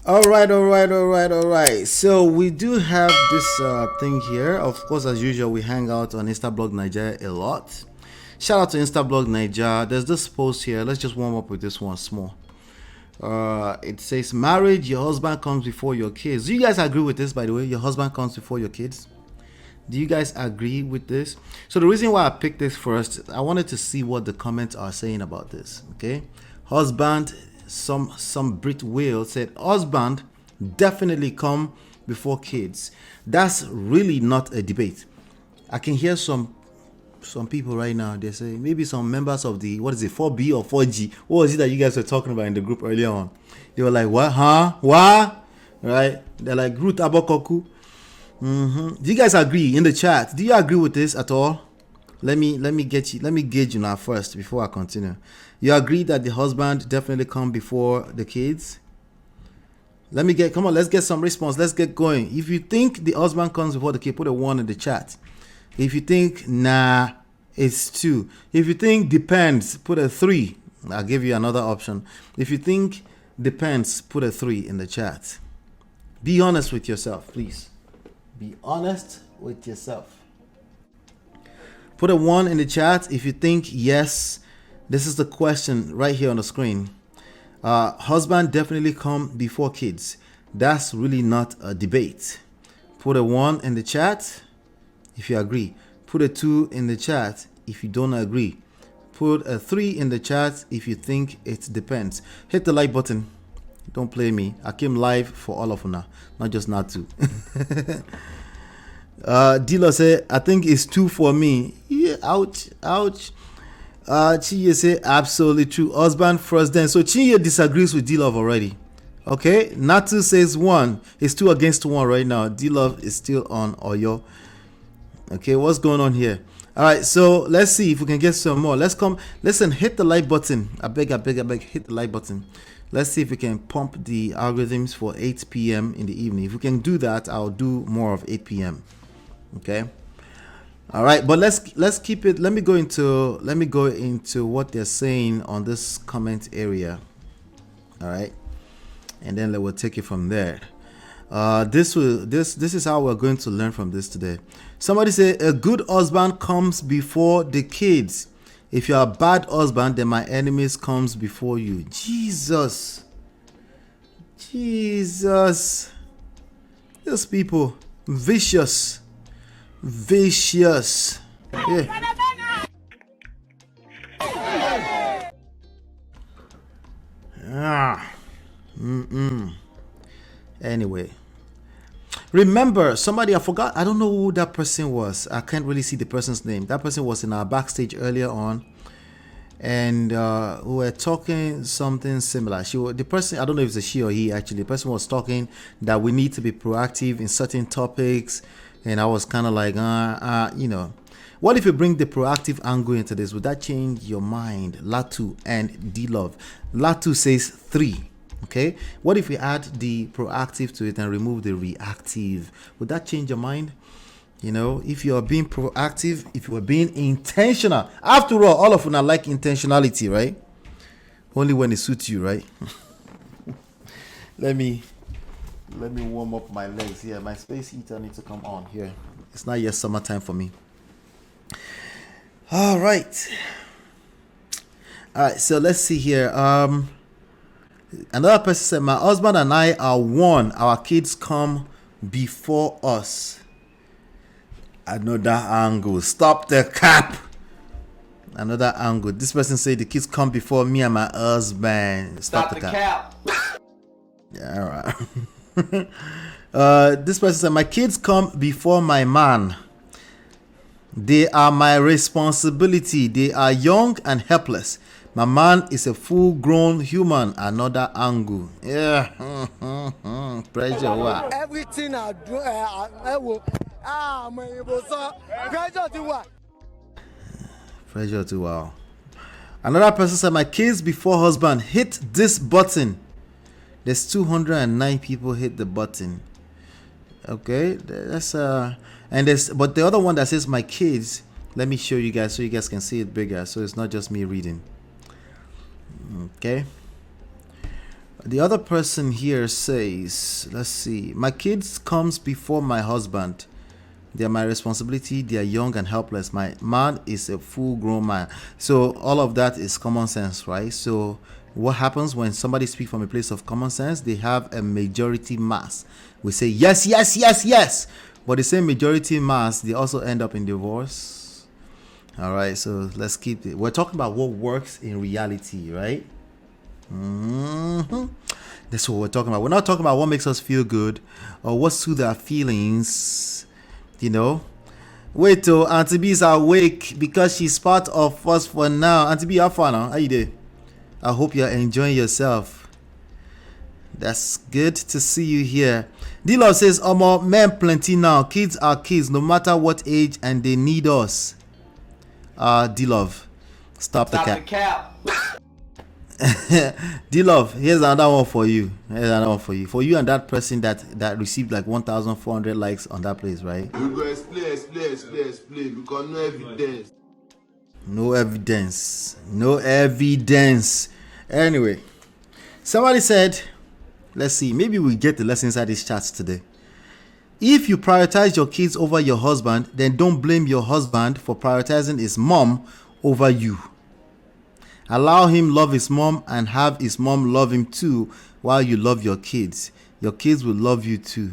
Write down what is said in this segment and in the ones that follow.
All right. So we do have this thing here. Of course, as usual, we hang out on Instablog Nigeria a lot. Shout out to Instablog Nigeria. There's this post here. Let's just warm up with this one small. It says, marriage, your husband comes before your kids. Do you guys agree with this, by the way? Your husband comes before your kids? Do you guys agree with this? So the reason why I picked this first, I wanted to see what the comments are saying about this. Okay, husband, some Brit will said husband definitely come before kids. That's really not a debate. I can hear some people right now. They say maybe some members of the, what is it, 4B or 4G? What was it that you guys were talking about in the group earlier on? They were like, what, huh, what? Right? They're like Ruth Abokoku. Do you guys agree in the chat? Do you agree with this at all? Let me gauge you now first before I continue. You agree that the husband definitely come before the kids? Come on, let's get some response. Let's get going. If you think the husband comes before the kid, put a 1 in the chat. If you think nah, it's 2. If you think depends, put a 3. I'll give you another option. If you think depends, put a 3 in the chat. Be honest with yourself, please. Be honest with yourself. Put a 1 in the chat if you think yes. This is the question right here on the screen. Husband definitely come before kids. That's really not a debate. Put a 1 in the chat if you agree. Put a 2 in the chat if you don't agree. Put a 3 in the chat if you think it depends. Hit the like button. Don't play me. I came live for all of now, not just not two. Dealer say, I think it's 2 for me. Yeah, ouch. Chiye say, absolutely true. Husband first then. So Chiye disagrees with D-Love already. Okay, Natu says 1. It's 2 against 1 right now. D-Love is still on Oyo. Okay, what's going on here? All right, so let's see if we can get some more. Listen, hit the like button. I beg, hit the like button. Let's see if we can pump the algorithms for 8 p.m. in the evening. If we can do that, I'll do more of 8 p.m. Okay. All right, but let's keep it. Let me go into what they're saying on this comment area. All right, and then we'll take it from there. This is how we're going to learn from this today. Somebody say a good husband comes before the kids. If you're a bad husband, then my enemies comes before you. Jesus. These people, vicious. Yeah. Anyway, remember, somebody, I forgot, I don't know who that person was. I can't really see the person's name. That person was in our backstage earlier on, and we were talking something similar. The person, I don't know if it's a she or he actually, the person was talking that we need to be proactive in certain topics, and I was kind of like, what if you bring the proactive angle into this? Would that change your mind? Latu and D-Love. Latu says 3. Okay, what if we add the proactive to it and remove the reactive? Would that change your mind? If you are being proactive, if you are being intentional. After all of you are like intentionality, right? Only when it suits you, right? Let me warm up my legs here. My space heater needs to come on here. It's not yet summertime for me. All right, so let's see here. Another person said, my husband and I are one. Our kids come before us. Another angle. Stop the cap. Another angle. This person said the kids come before me and my husband. Stop the cap. Yeah, all right. This person said, my kids come before my man. They are my responsibility. They are young and helpless. My man is a full-grown human. Another angle. Yeah. Pressure. What? Everything I do, I will. Pressure to what? Pressure to wow. Another person said, my kids before husband, hit this button. There's 209 people hit the button. Okay, that's but the other one that says my kids, let me show you guys so you guys can see it bigger, so it's not just me reading. Okay. The other person here says, let's see, my kids comes before my husband. They are my responsibility. They are young and helpless. My man is a full-grown man. So all of that is common sense, right? So what happens when somebody speaks from a place of common sense? They have a majority mass. We say yes, yes, yes, yes. But the same majority mass, they also end up in divorce. All right, so let's keep it. We're talking about what works in reality, right? That's what we're talking about. We're not talking about what makes us feel good or what soothes our feelings. You know, wait till Auntie B is awake because she's part of us for now. Auntie B, how far now? How you doing? I hope you're enjoying yourself. That's good to see you here. D-Love says, Omo, men plenty now. Kids are kids no matter what age and they need us. D-Love, stop the cap. D-Love, here's another one for you. For you and that person that received like 1,400 likes on that place, right? We go explain because no evidence. No evidence. Anyway, somebody said, let's see, maybe we get the lesson inside these chats today. If you prioritize your kids over your husband, then don't blame your husband for prioritizing his mom over you. Allow him love his mom and have his mom love him too while you love your kids. Your kids will love you too.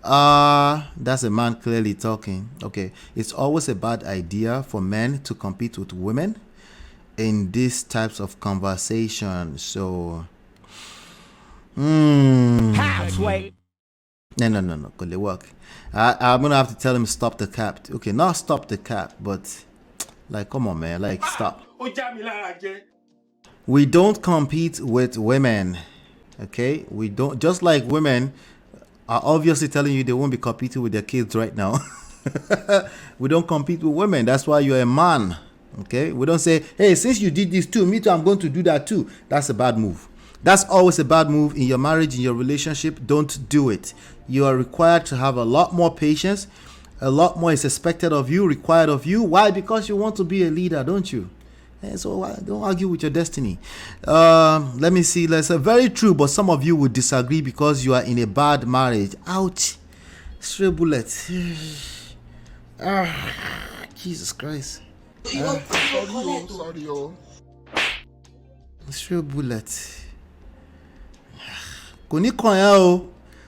That's a man clearly talking. Okay. It's always a bad idea for men to compete with women in these types of conversations. So, Halfway. No. Could it work? I'm going to have to tell him stop the cap. Okay, not stop the cap, but like, come on, man. Like, stop. We don't compete with women. Okay? We don't. Just like women are obviously telling you they won't be competing with their kids right now. We don't compete with women. That's why you're a man. Okay? We don't say, hey, since you did this too, me too, I'm going to do that too. That's a bad move. That's always a bad move in your marriage, in your relationship. Don't do it. You are required to have a lot more patience. A lot more is expected of you, required of you. Why? Because you want to be a leader, don't you? And so don't argue with your destiny. Let me see. Let's say very true, but some of you would disagree because you are in a bad marriage. Ouch. Stray bullet. Jesus Christ. Sorry. Stray bullet. Kò ní kàn ẹ́ o.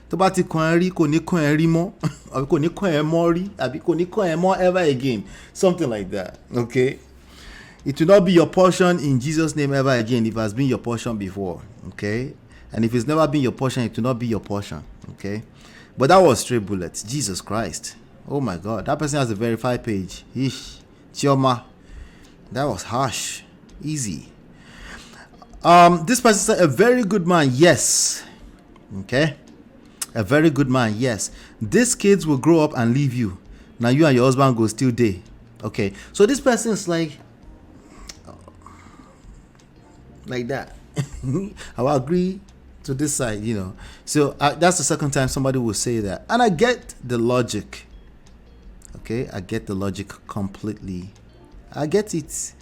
Tó bá ti kàn ẹ́ rí, kò ní kàn ẹ́ rí mọ́. Àbí kò ní kàn ẹ́ mọ́ rí. Àbí kò ní kàn ẹ́ mọ́ ever again. Something like that. Okay? It will not be your portion in Jesus' name ever again if it has been your portion before. Okay? And if it's never been your portion, it will not be your portion. Okay? But that was straight bullets. Jesus Christ. Oh my God. That person has a verified page. Eesh. Chioma. That was harsh. Easy. This person said, a very good man, yes. Okay? A very good man, yes. These kids will grow up and leave you. Now you and your husband go still day. Okay. So this person is like that. I will agree to this side, you know. So that's the second time somebody will say that. And I get the logic. Okay? I get the logic completely. I get it.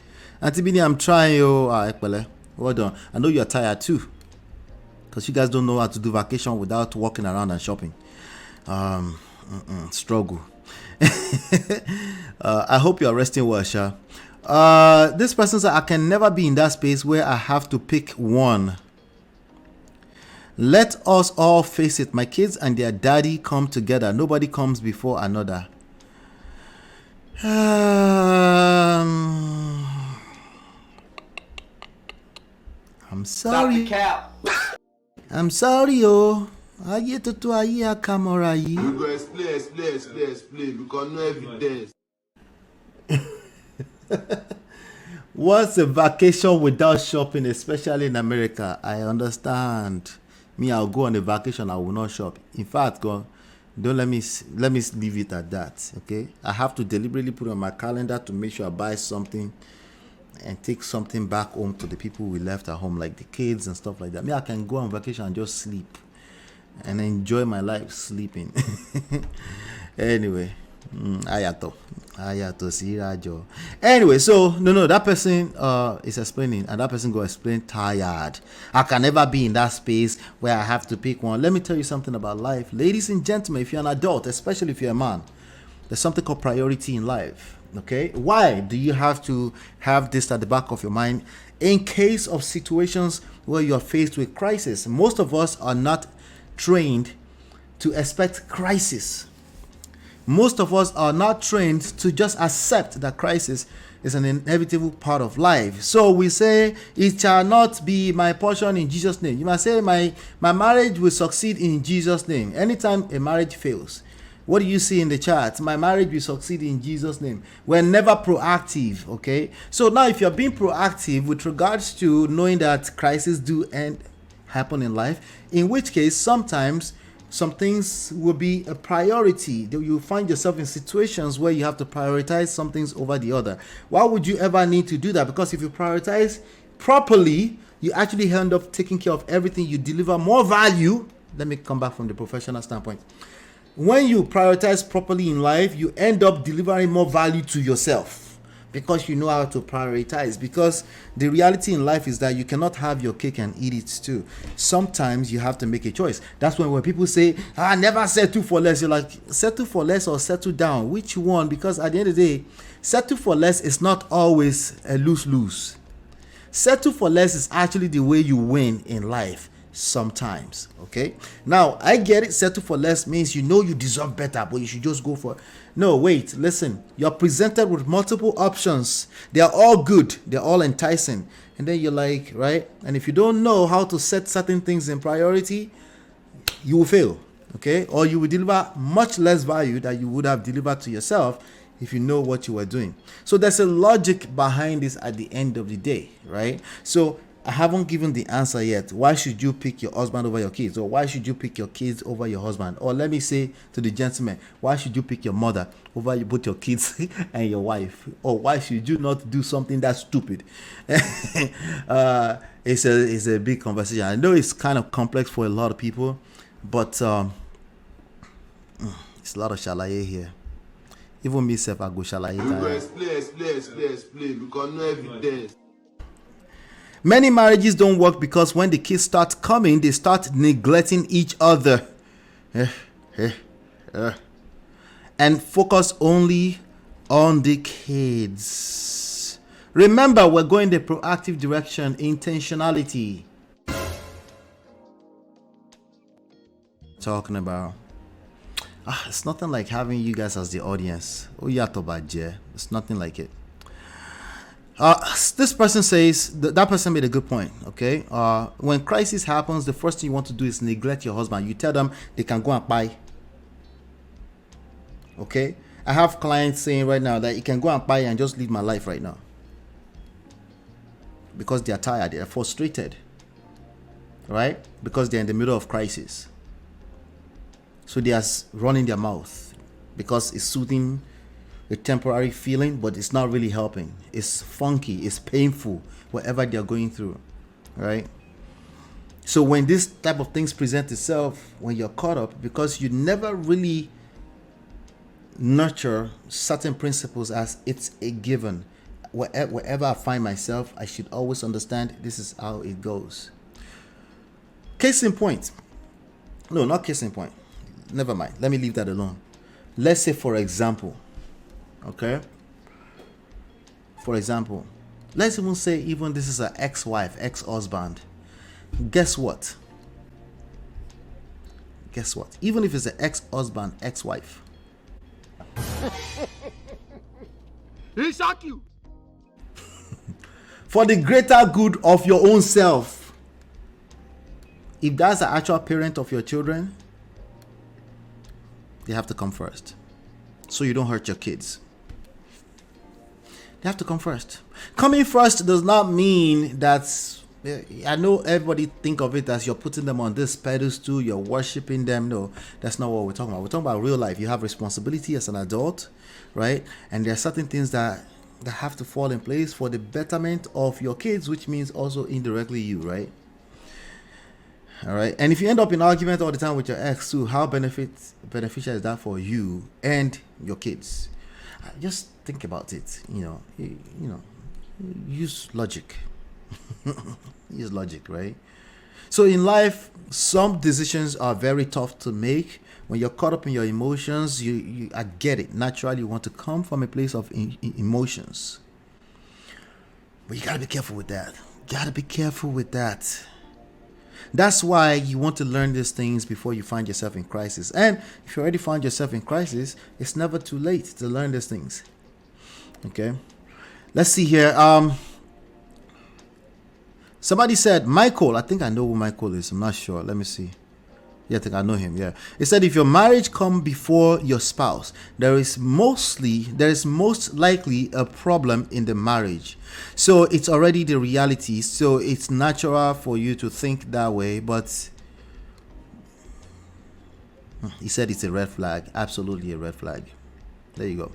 Auntie Bini, I'm trying. Well done. I know you're tired too. Because you guys don't know how to do vacation without walking around and shopping. Struggle. I hope you're resting well, Sha. This person said, I can never be in that space where I have to pick one. Let us all face it. My kids and their daddy come together. Nobody comes before another. I'm sorry. I'm sorry, oh. Ayé tuntun ayé akamora yìí. We go explain because no evidence. What's a vacation without shopping, especially in America? I understand. Me, I'll go on a vacation, I will not shop. In fact, don't let me leave it at that. Okay, I have to deliberately put on my calendar to make sure I buy something and take something back home to the people we left at home, like the kids and stuff like that. Me, I can go on vacation and just sleep and enjoy my life sleeping. Anyway, Ayato. Ayato Sirajo. Anyway, so no, that person is explaining, and that person go explain tired. I can never be in that space where I have to pick one. Let me tell you something about life. Ladies and gentlemen, if you're an adult, especially if you're a man, there's something called priority in life. Okay? Why do you have to have this at the back of your mind? In case of situations where you're faced with crisis, most of us are not trained to expect crisis. Most of us are not trained to just accept that crisis is an inevitable part of life. So we say, it shall not be my portion in Jesus' name. You must say, my marriage will succeed in Jesus' name. Anytime a marriage fails, what do you see in the chat? My marriage will succeed in Jesus' name. We're never proactive, okay? So now if you're being proactive with regards to knowing that crises do happen in life, in which case sometimes some things will be a priority. You find yourself in situations where you have to prioritize some things over the other. Why would you ever need to do that? Because if you prioritize properly, you actually end up taking care of everything. You deliver more value. Let me come back from the professional standpoint. When you prioritize properly in life, you end up delivering more value to yourself because you know how to prioritize. Because the reality in life is that you cannot have your cake and eat it too. Sometimes you have to make a choice. That's when people say, never settle for less. You're like, settle for less or settle down? Which one? Because at the end of the day, settle for less is not always a lose-lose. Settle for less is actually the way you win in life. Sometimes, okay? Now, I get it. Settle for less means you know you deserve better, but you should just go for it. No, wait, listen. You're presented with multiple options. They are all good. They're all enticing. And then you're like, right? And if you don't know how to set certain things in priority, you will fail, okay? Or you will deliver much less value that you would have delivered to yourself if you know what you were doing. So there's a logic behind this at the end of the day, right? So I haven't given the answer yet. Why should you pick your husband over your kids? Or why should you pick your kids over your husband? Or let me say to the gentleman, why should you pick your mother over both your kids and your wife? Or why should you not do something that's stupid? It's a big conversation. I know it's kind of complex for a lot of people, but it's a lot of shalaye here. Even myself, I go shalaye. You go explain because no evidence. Many marriages don't work because when the kids start coming, they start neglecting each other and focus only on the kids. Remember, we're going the proactive direction, intentionality. Talking about it's nothing like having you guys as the audience. It's nothing like it. This person says that person made a good point. Okay, when crisis happens, the first thing you want to do is neglect your husband. You tell them they can go and buy. Okay, I have clients saying right now that you can go and buy and just live my life right now because they are tired, they are frustrated, right? Because they're in the middle of crisis, so they are running their mouth because it's soothing a temporary feeling, but it's not really helping. It's funky, it's painful, whatever they're going through, right? So when this type of things present itself, when you're caught up, because you never really nurture certain principles as it's a given. Wherever I find myself, I should always understand this is how it goes. Case in point. No, not case in point. Never mind. Let me leave that alone. Let's say, for example, okay, for example, let's even say even this is an ex-wife, ex-husband. Guess what? Even if it's an ex-husband, ex-wife, He shock you. for the greater good of your own self, if that's the actual parent of your children, they have to come first, so you don't hurt your kids. They have to come first. Coming first does not mean that, I know everybody think of it as you're putting them on this pedestal, you're worshiping them. No, that's not what we're talking about. We're talking about real life. You have responsibility as an adult, right? And there are certain things that have to fall in place for the betterment of your kids, which means also indirectly you, right? All right. And if you end up in argument all the time with your ex too, how beneficial is that for you and your kids? Just think about it. Use logic. Use logic, right? So in life, some decisions are very tough to make. When you're caught up in your emotions, I get it. Naturally, you want to come from a place of emotions. But you gotta be careful with that. That's why you want to learn these things before you find yourself in crisis. And if you already found yourself in crisis, it's never too late to learn these things. Okay? Let's see here. Somebody said, Michael. I think I know who Michael is. I'm not sure. Let me see. Yeah, I think I know him. Yeah. It said, if your marriage come before your spouse, there is most likely a problem in the marriage. So it's already the reality. So it's natural for you to think that way. But he said it's a red flag. Absolutely a red flag. There you go.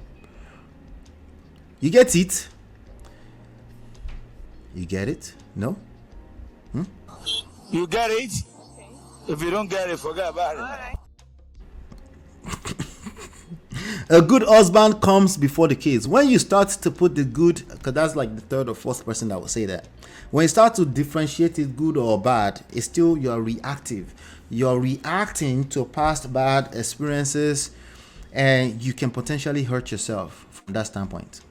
You get it? You get it? No? You get it? If you don't get it, forget about it. A good husband comes before the kids. When you start to put the good, because that's like the third or fourth person that will say that. When you start to differentiate it good or bad, it's still you're reactive. You're reacting to past bad experiences, and you can potentially hurt yourself from that standpoint.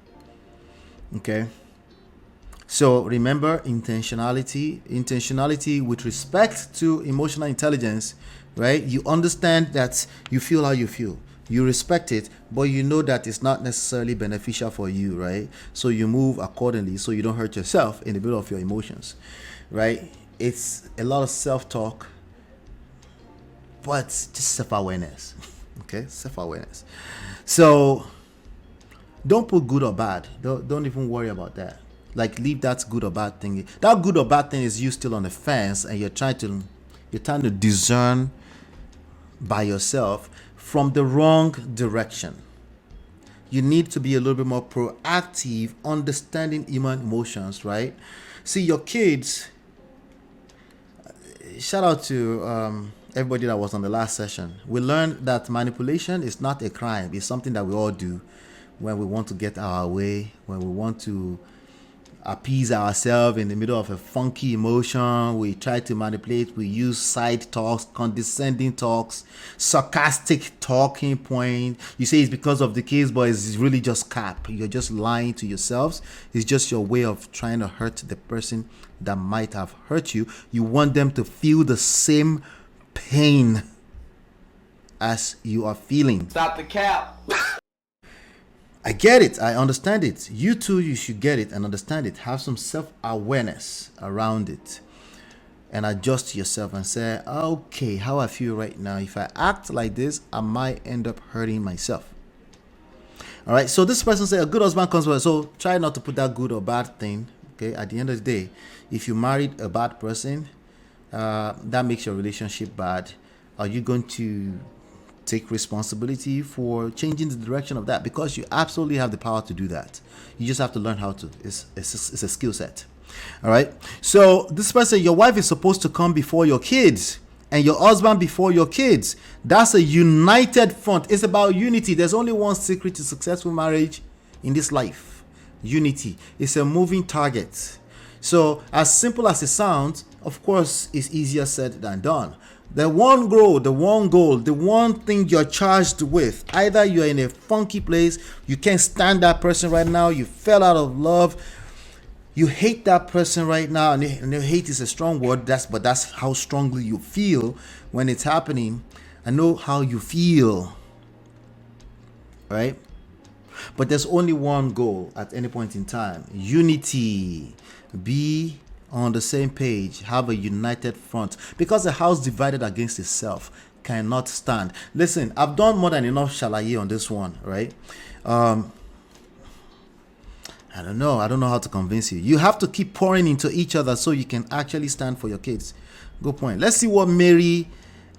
Okay? So remember intentionality with respect to emotional intelligence, right? You understand that you feel how you feel. You respect it, but you know that it's not necessarily beneficial for you, right? So you move accordingly so you don't hurt yourself in the middle of your emotions, right? It's a lot of self-talk, but just self-awareness, okay? Self-awareness. So don't put good or bad. Don't even worry about that. Like, leave that good or bad thing. That good or bad thing is you still on the fence, and you're trying to discern by yourself from the wrong direction. You need to be a little bit more proactive, understanding human emotions, right? See, your kids. Shout out to everybody that was on the last session. We learned that manipulation is not a crime. It's something that we all do when we want to get our way, when we want to appease ourselves in the middle of a funky emotion. We try to manipulate. We use side talks, condescending talks, sarcastic talking point. You say it's because of the kids, but it's really just cap. You're just lying to yourselves. It's just your way of trying to hurt the person that might have hurt you. You want them to feel the same pain as you are feeling. Stop the cap. I get it. I understand it. You too, you should get it and understand it. Have some self-awareness around it and adjust to yourself and say, okay, how I feel right now. If I act like this, I might end up hurting myself. All right. So this person said a good husband comes first. So try not to put that good or bad thing. Okay. At the end of the day, if you married a bad person, that makes your relationship bad. Are you going to take responsibility for changing the direction of that? Because you absolutely have the power to do that. You just have to learn how to. It's a skill set. All right. So this person, your wife is supposed to come before your kids and your husband before your kids. That's a united front. It's about unity. There's only one secret to successful marriage in this life. Unity. It's a moving target. So as simple as it sounds, of course, it's easier said than done. The one goal, the one thing you're charged with. Either you're in a funky place, you can't stand that person right now, you fell out of love, you hate that person right now, and hate is a strong word, but that's how strongly you feel when it's happening. I know how you feel, right? But there's only one goal at any point in time. Unity. Be on the same page, have a united front, because a house divided against itself cannot stand. Listen, I've done more than enough shalaye on this one, right? I don't know how to convince you. You have to keep pouring into each other so you can actually stand for your kids. Good point. Let's see what Mary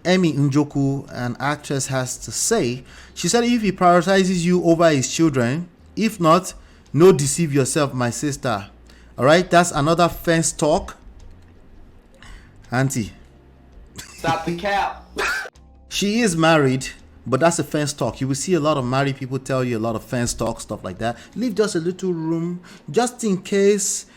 Emi Njoku, an actress, has to say. She said, if he prioritizes you over his children, if not, no, deceive yourself, my sister. All right, that's another fence talk. Auntie, Stop the cap. She is married, but that's a fence talk. You will see a lot of married people tell you a lot of fence talk, stuff like that. Leave just a little room, just in case.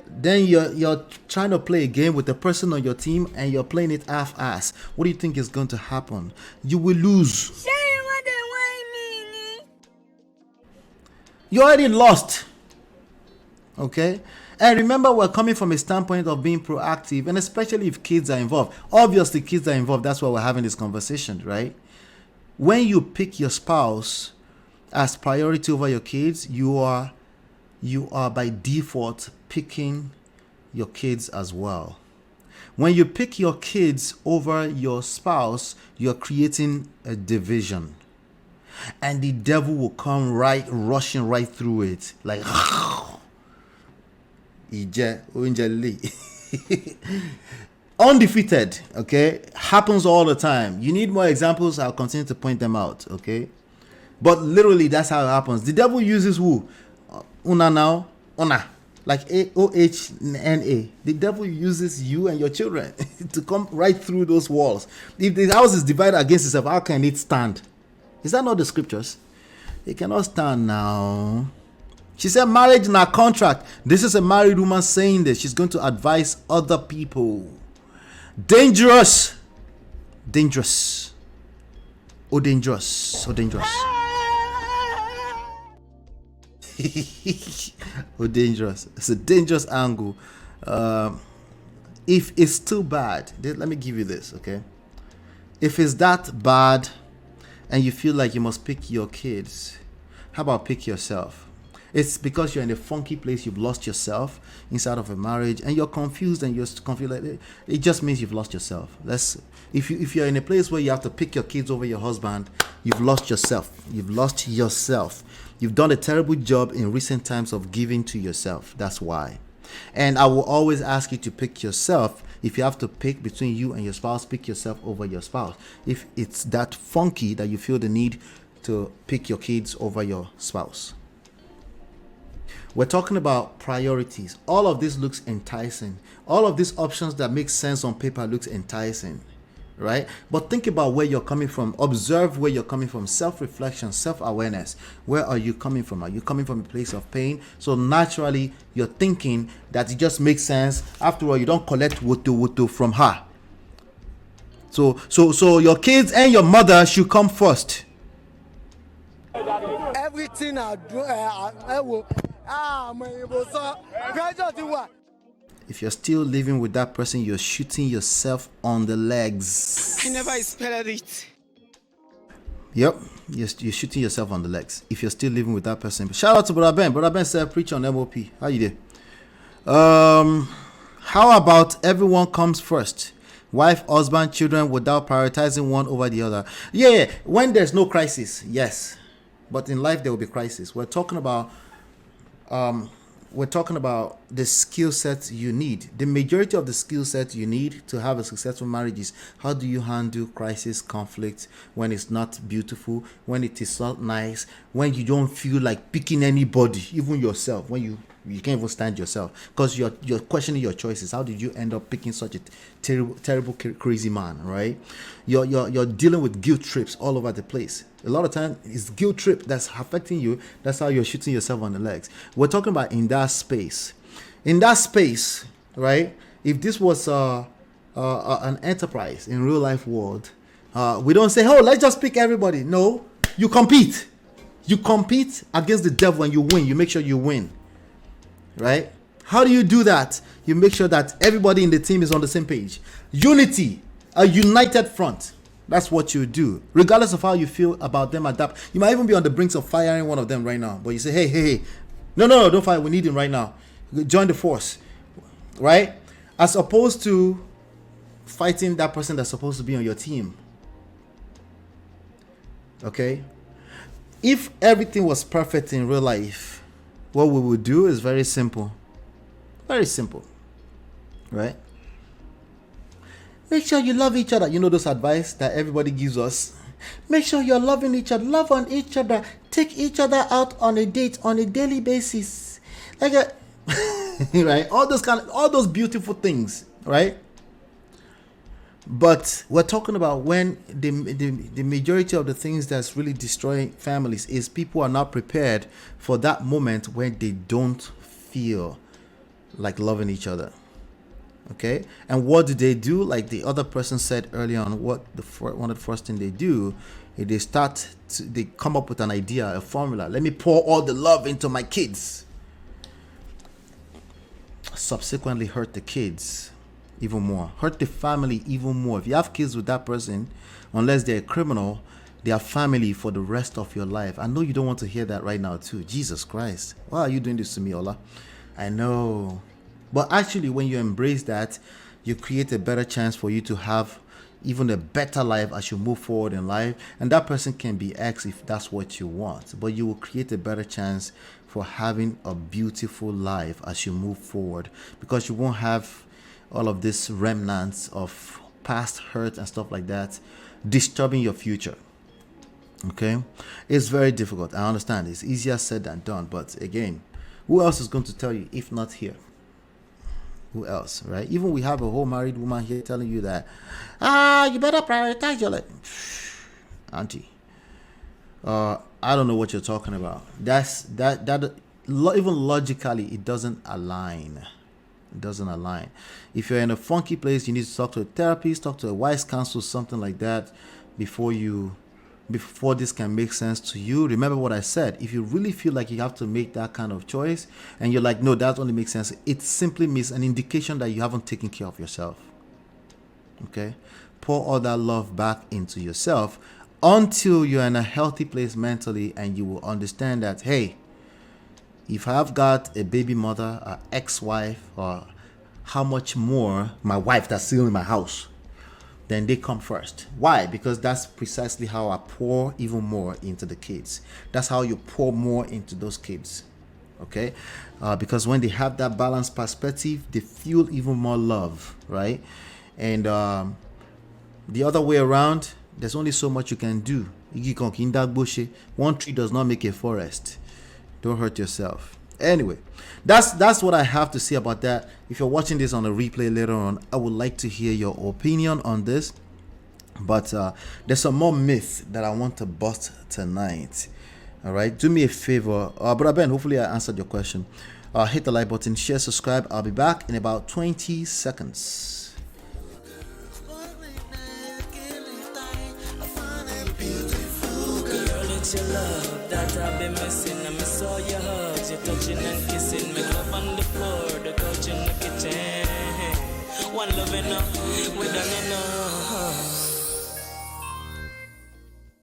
Then you're trying to play a game with the person on your team and you're playing it half-ass. What do you think is going to happen? You will lose. You already lost. Okay? And remember, we're coming from a standpoint of being proactive, and especially if kids are involved. Obviously, kids are involved. That's why we're having this conversation, right? When you pick your spouse as priority over your kids, you are by default picking your kids as well. When you pick your kids over your spouse, you're creating a division. And the devil will come rushing right through it. Like, undefeated, okay? Happens all the time. You need more examples, I'll continue to point them out, okay? But literally, that's how it happens. The devil uses who? Una now, una. Like OHNA. The devil uses you and your children to come right through those walls. If the house is divided against itself, how can it stand? Is that not the scriptures? It cannot stand now. She said marriage in a contract. This is a married woman saying this. She's going to advise other people. Dangerous. Dangerous. Oh, dangerous. So dangerous. Oh, dangerous. It's a dangerous angle. If it's too bad, let me give you this, okay? If it's that bad and you feel like you must pick your kids, how about pick yourself? It's because you're in a funky place, you've lost yourself inside of a marriage, and you're confused and you're confused. Like, it just means you've lost yourself. If you're in a place where you have to pick your kids over your husband, you've lost yourself. You've lost yourself. You've done a terrible job in recent times of giving to yourself. That's why. And I will always ask you to pick yourself. If you have to pick between you and your spouse, pick yourself over your spouse. If it's that funky that you feel the need to pick your kids over your spouse. We're talking about priorities. All of this looks enticing. All of these options that make sense on paper looks enticing, right? But think about where you're coming from. Observe where you're coming from. Self-reflection, self-awareness. Where are you coming from? Are you coming from a place of pain? So naturally, you're thinking that it just makes sense. After all, you don't collect wutu from her. So your kids and your mother should come first. Everything I do, I will. If you're still living with that person, you're shooting yourself on the legs. I never expected it. Yep, you're shooting yourself on the legs if you're still living with that person. Shout out to Brother Ben. Brother Ben said, preach on MOP. How you doing? How about everyone comes first? Wife, husband, children, without prioritizing one over the other. Yeah, when there's no crisis, yes. But in life, there will be crisis. We're talking about the skill sets you need. The majority of the skill sets you need to have a successful marriage is how do you handle crisis, conflict, when it's not beautiful, when it is not nice, when you don't feel like picking anybody, even yourself, when you can't even stand yourself because you're questioning your choices. How did you end up picking such a terrible, crazy man, right? You're dealing with guilt trips all over the place. A lot of time it's guilt trip that's affecting you. That's how you're shooting yourself on the legs. We're talking about in that space, right? If this was an enterprise in real life world, we don't say, oh, let's just pick everybody. No, you compete. You compete against the devil and you win. You make sure you win. Right? How do you do that? You make sure that everybody in the team is on the same page. Unity, a united front. That's what you do. Regardless of how you feel about them at that. You might even be on the brink of firing one of them right now. But you say, hey. No, don't fire. We need him right now. Join the force. Right? As opposed to fighting that person that's supposed to be on your team. Okay? If everything was perfect in real life, what we would do is very simple. Very simple. Right? Make sure you love each other. You know those advice that everybody gives us. Make sure you're loving each other. Love on each other. Take each other out on a date on a daily basis. Right? All those beautiful things. Right? But we're talking about when the majority of the things that's really destroying families is people are not prepared for that moment when they don't feel like loving each other. Okay, and what do? Like the other person said earlier on, one of the first thing they do is they come up with an idea, a formula. Let me pour all the love into my kids. Subsequently hurt the kids even more, hurt the family even more. If you have kids with that person, unless they're a criminal, they are family for the rest of your life. I know you don't want to hear that right now too. Jesus Christ, why are you doing this to me, Ola? I know, but actually when you embrace that, you create a better chance for you to have even a better life as you move forward in life. And that person can be X if that's what you want, but you will create a better chance for having a beautiful life as you move forward, because you won't have all of these remnants of past hurt and stuff like that disturbing your future. Okay, it's very difficult. I understand it's easier said than done, but again, who else is going to tell you if not here? Who else, right? Even we have a whole married woman here telling you that you better prioritize your life. Auntie, I don't know what you're talking about. Even logically it doesn't align. It doesn't align. If you're in a funky place, you need to talk to a therapist, talk to a wise counsel, something like that, before this can make sense to you. Remember what I said. If you really feel like you have to make that kind of choice and you're like, no, that only makes sense, it simply means an indication that you haven't taken care of yourself. Okay, pour all that love back into yourself until you're in a healthy place mentally, and you will understand that, hey, if I've got a baby mother, an ex-wife, or how much more my wife that's still in my house, then they come first. Why? Because that's precisely how I pour even more into the kids. That's how you pour more into those kids. Okay? Because when they have that balanced perspective, they feel even more love, right? And the other way around, there's only so much you can do. One tree does not make a forest. Don't hurt yourself. Anyway, that's what I have to say about that. If you're watching this on a replay later on, I would like to hear your opinion on this. But there's some more myth that I want to bust tonight. All right, do me a favor, Brother Ben. Hopefully I answered your question. Hit the like button, share, subscribe. I'll be back in about 20 seconds. Your love that I've been missing. I miss all your hugs, your touching and kissing. Make love on the floor, the couch in the kitchen. One love enough, we done enough.